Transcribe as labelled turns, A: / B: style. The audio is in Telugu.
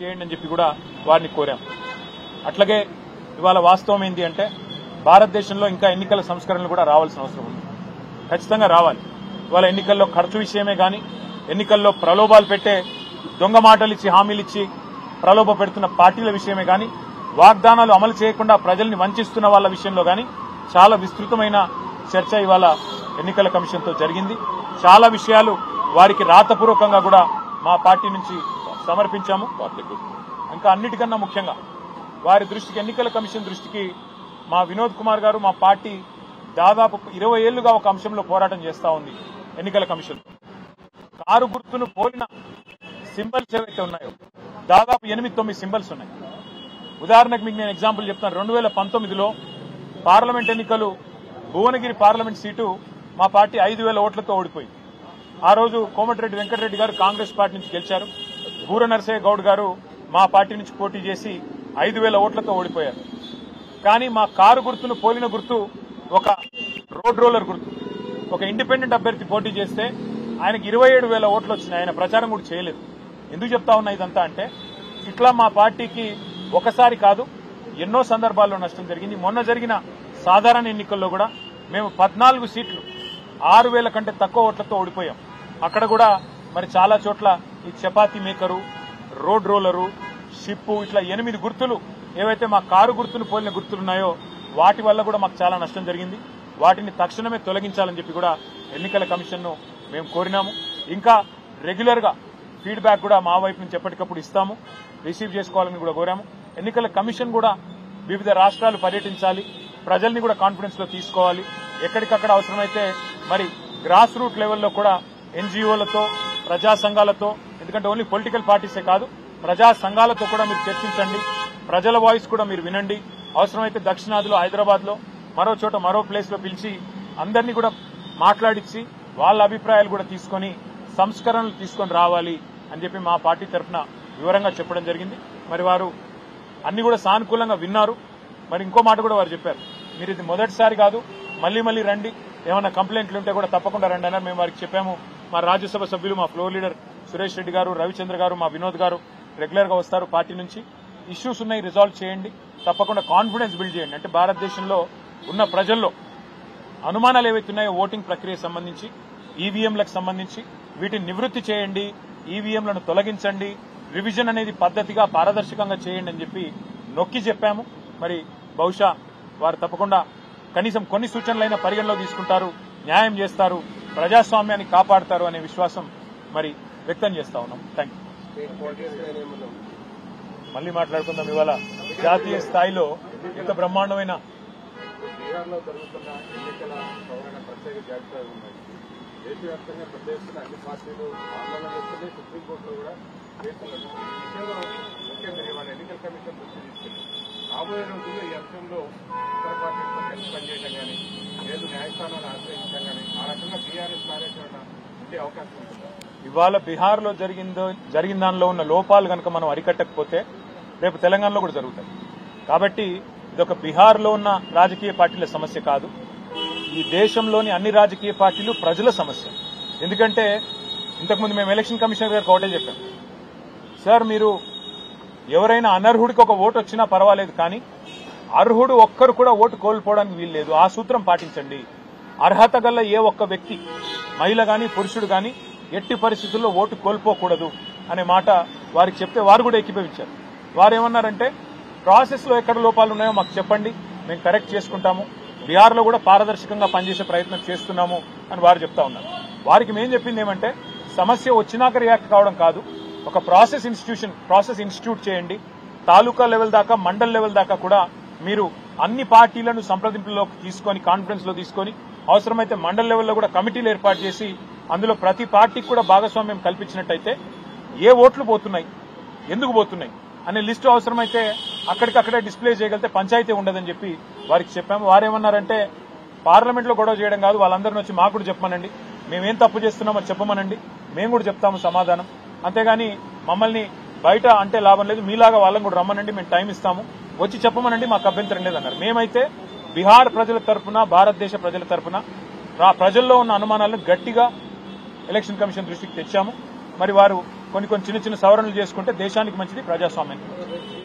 A: చేయండి అని చెప్పి కూడా వారిని కోరాం. అట్లాగే ఇవాళ వాస్తవం ఏంటి అంటే భారతదేశంలో ఇంకా ఎన్నికల సంస్కరణలు కూడా రావాల్సిన అవసరం ఉంది. ఖచ్చితంగా రావాలి. ఇవాళ ఎన్నికల్లో ఖర్చు విషయమే కానీ, ఎన్నికల్లో ప్రలోభాలు పెట్టే దొంగ మాటలు ఇచ్చి హామీలు ఇచ్చి ప్రలోభ పెడుతున్న పార్టీల విషయమే కానీ, వాగ్దానాలు అమలు చేయకుండా ప్రజల్ని వంచిస్తున్న వాళ్ళ విషయంలో కానీ చాలా విస్తృతమైన చర్చ ఇవాళ ఎన్నికల కమిషన్తో జరిగింది. చాలా విషయాలు వారికి రాతపూర్వకంగా కూడా మా పార్టీ నుంచి సమర్పించాము. ఇంకా అన్నిటికన్నా ముఖ్యంగా వారి దృష్టికి, ఎన్నికల కమిషన్ దృష్టికి మా వినోద్ కుమార్ గారు, మా పార్టీ దాదాపు 20 ఏళ్లుగా ఒక అంశంలో పోరాటం చేస్తా ఉంది. ఎన్నికల కమిషన్ కారు గుర్తును పోలిన సింబల్స్ ఏవైతే ఉన్నాయో దాదాపు 8-9 సింబల్స్ ఉన్నాయి. ఉదాహరణకు మీకు నేను ఎగ్జాంపుల్ చెప్తాను. 2019లో పార్లమెంట్ ఎన్నికలు భువనగిరి పార్లమెంట్ సీటు మా పార్టీ 5,000 ఓట్లతో ఓడిపోయింది. ఆ రోజు కోమటిరెడ్డి వెంకటరెడ్డి గారు కాంగ్రెస్ పార్టీ నుంచి గెలిచారు. బూర నరసయ్య గౌడ్ గారు మా పార్టీ నుంచి పోటీ చేసి 5,000 ఓట్లతో ఓడిపోయారు. కానీ మా కారు గుర్తును పోలిన గుర్తు ఒక రోడ్ రోలర్ గుర్తు. ఒక ఇండిపెండెంట్ అభ్యర్థి పోటీ చేస్తే ఆయనకి 27,000 ఓట్లు వచ్చినాయి. ఆయన ప్రచారం కూడా చేయలేదు. ఎందుకు చెప్తా ఉన్నా ఇదంతా అంటే, ఇట్లా మా పార్టీకి ఒకసారి కాదు ఎన్నో సందర్భాల్లో నష్టం జరిగింది. మొన్న జరిగిన సాధారణ ఎన్నికల్లో కూడా మేము 14 సీట్లు 6,000 కంటే తక్కువ ఓట్లతో ఓడిపోయాం. అక్కడ కూడా మరి చాలా చోట్ల ఈ chapati maker, road roller, ship, ఇట్లా 8 గుర్తులు ఏవైతే మా కారు గుర్తును పోలిన గుర్తులున్నాయో వాటి వల్ల కూడా మాకు చాలా నష్టం జరిగింది. వాటిని తక్షణమే తొలగించాలని చెప్పి కూడా ఎన్నికల కమిషన్ను మేము కోరినాము. ఇంకా రెగ్యులర్ గా ఫీడ్బ్యాక్ కూడా మా వైపు నుంచి ఎప్పటికప్పుడు ఇస్తాము, రిసీవ్ చేసుకోవాలని కూడా కోరాము. ఎన్నికల కమిషన్ కూడా వివిధ రాష్ట్రాలు పర్యటించాలి, ప్రజల్ని కూడా కాన్ఫిడెన్స్ లో తీసుకోవాలి. ఎక్కడికక్కడ అవసరమైతే మరి గ్రాస్ రూట్ లెవెల్లో కూడా ఎన్జీఓలతో, ప్రజా సంఘాలతో, ఎందుకంటే ఓన్లీ పొలిటికల్ పార్టీసే కాదు, ప్రజా సంఘాలతో కూడా మీరు చర్చించండి. ప్రజల వాయిస్ కూడా మీరు వినండి. అవసరమైతే దక్షిణాదిలో, హైదరాబాద్ లో, మరో చోట, మరో ప్లేస్ లో పిలిచి అందరినీ కూడా మాట్లాడించి వాళ్ళ అభిప్రాయాలు కూడా తీసుకుని సంస్కరణలు తీసుకొని రావాలి అని చెప్పి మా పార్టీ తరఫున వివరంగా చెప్పడం జరిగింది. మరి వారు అన్ని కూడా సానుకూలంగా విన్నారు. మరి ఇంకో మాట కూడా వారు చెప్పారు, మీరు ఇది మొదటిసారి కాదు, మళ్లీ రండి, ఏమైనా కంప్లైంట్లు ఉంటే కూడా తప్పకుండా రండి అన్నారు. మేము వారికి చెప్పాము. మా రాజ్యసభ సభ్యులు, మా ఫ్లోర్ లీడర్ సురేష్ రెడ్డి గారు, రవిచంద్ర గారు, మా వినోద్ గారు రెగ్యులర్ గా వస్తారు పార్టీ నుంచి. ఇష్యూస్ ఉన్నాయి, రిజాల్వ్ చేయండి, తప్పకుండా కాన్ఫిడెన్స్ బిల్డ్ చేయండి. అంటే భారతదేశంలో ఉన్న ప్రజల్లో అనుమానాలు ఏవైతే ఉన్నాయో ఓటింగ్ ప్రక్రియ సంబంధించి, ఈవీఎంలకు సంబంధించి వీటిని నివృత్తి చేయండి, ఈవీఎంలను తొలగించండి, రివిజన్ అనేది పద్ధతిగా పారదర్శకంగా చేయండి అని చెప్పి నొక్కి చెప్పాము. మరి బహుశా వారు తప్పకుండా కనీసం కొన్ని సూచనలైనా పరిగణలో తీసుకుంటారు, న్యాయం చేస్తారు, ప్రజాస్వామ్యాన్ని కాపాడతారు అనే విశ్వాసం మరి వ్యక్తం చేస్తా ఉన్నాం. Thank you. మళ్ళీ మాట్లాడుకుందాం. ఇవాళ జాతీయ స్థాయిలో ఎంత బ్రహ్మాండమైన
B: బీహార్లో జరుగుతున్న ఎన్నికల సవరణ ప్రత్యేక జాబితా ఉన్నాయి. దేశవ్యాప్తంగా పెద్ద ఎత్తున అన్ని పార్టీలు ఆందోళన చేస్తున్నాయి. సుప్రీంకోర్టులో కూడా కేసులను ఈ విషయంలో ముఖ్యంగా ఇవాళ ఎన్నికల కమిషన్ దృష్టి తీసుకెళ్లి రాబోయే రోజుల్లో ఈ అంశంలో ఇతర పార్టీలతో కలిసి పనిచేయడం కానీ, లేదు న్యాయస్థానాన్ని ఆశ్రయించడం కానీ, ఆ రకంగా టీఆర్ఎస్ కార్యాచరణ ఉండే అవకాశం ఉంటుంది.
A: ఇవాళ బీహార్లో జరిగిన దానిలో ఉన్న లోపాలు కనుక మనం అరికట్టకపోతే రేపు తెలంగాణలో కూడా జరుగుతాయి. కాబట్టి ఇదొక బీహార్లో ఉన్న రాజకీయ పార్టీల సమస్య కాదు, ఈ దేశంలోని అన్ని రాజకీయ పార్టీలు ప్రజల సమస్య. ఎందుకంటే ఇంతకుముందు మేము ఎలక్షన్ కమిషనర్ గారికి ఒకటే చెప్పాం, సార్ మీరు ఎవరైనా అనర్హుడికి ఒక ఓటు వచ్చినా పర్వాలేదు, కానీ అర్హుడు ఒక్కరు కూడా ఓటు కోల్పోవడానికి వీల్లేదు. ఆ సూత్రం పాటించండి. అర్హత గల ఏ ఒక్క వ్యక్తి, మహిళ గాని పురుషుడు గాని ఎట్టి పరిస్థితుల్లో ఓటు కోల్పోకూడదు అనే మాట వారికి చెప్తే వారు కూడా ఏకీభవించారు. వారు ఏమన్నారంటే ప్రాసెస్ లో ఎక్కడ లోపాలు ఉన్నాయో మాకు చెప్పండి, మేము కరెక్ట్ చేసుకుంటాము, బీహార్లో కూడా పారదర్శకంగా పనిచేసే ప్రయత్నం చేస్తున్నాము అని వారు చెప్తా ఉన్నారు. వారికి మేము చెప్పింది ఏమంటే సమస్య వచ్చినాక రియాక్ట్ కావడం కాదు, ఒక ప్రాసెస్ ఇన్స్టిట్యూట్ చేయండి. తాలూకా లెవెల్ దాకా, మండల్ లెవెల్ దాకా కూడా మీరు అన్ని పార్టీలను సంప్రదింపుల్లోకి తీసుకొని, కాన్ఫరెన్స్ లో తీసుకొని, అవసరమైతే మండల్ లెవెల్లో కూడా కమిటీలు ఏర్పాటు చేసి అందులో ప్రతి పార్టీకి కూడా భాగస్వామ్యం కల్పించినట్టయితే ఏ ఓట్లు పోతున్నాయి, ఎందుకు పోతున్నాయి అనే లిస్టు అవసరమైతే అక్కడికక్కడే డిస్ప్లే చేయగలిగితే పంచాయతీ ఉండదని చెప్పి వారికి చెప్పాము. వారేమన్నారంటే పార్లమెంట్ లో గొడవ చేయడం కాదు, వాళ్ళందరినీ వచ్చి మాకు కూడా చెప్పమనండి, మేమేం తప్పు చేస్తున్నామో చెప్పమనండి, మేము కూడా చెప్తాము సమాధానం, అంతేగాని మమ్మల్ని బయట అంటే లాభం లేదు, మీలాగా వాళ్ళని కూడా రమ్మనండి, మేము టైం ఇస్తాము, వచ్చి చెప్పమనండి, మాకు అభ్యంతరం లేదన్నారు. మేమైతే బీహార్ ప్రజల తరఫున, భారతదేశ ప్రజల తరఫున ప్రజల్లో ఉన్న అనుమానాలను గట్టిగా ఎలక్షన్ కమిషన్ దృష్టికి తెచ్చాము. మరి వారు కొన్ని చిన్న చిన్న సవరణలు చేసుకుంటే దేశానికి మంచిది, ప్రజాస్వామ్యానికి మంచిది.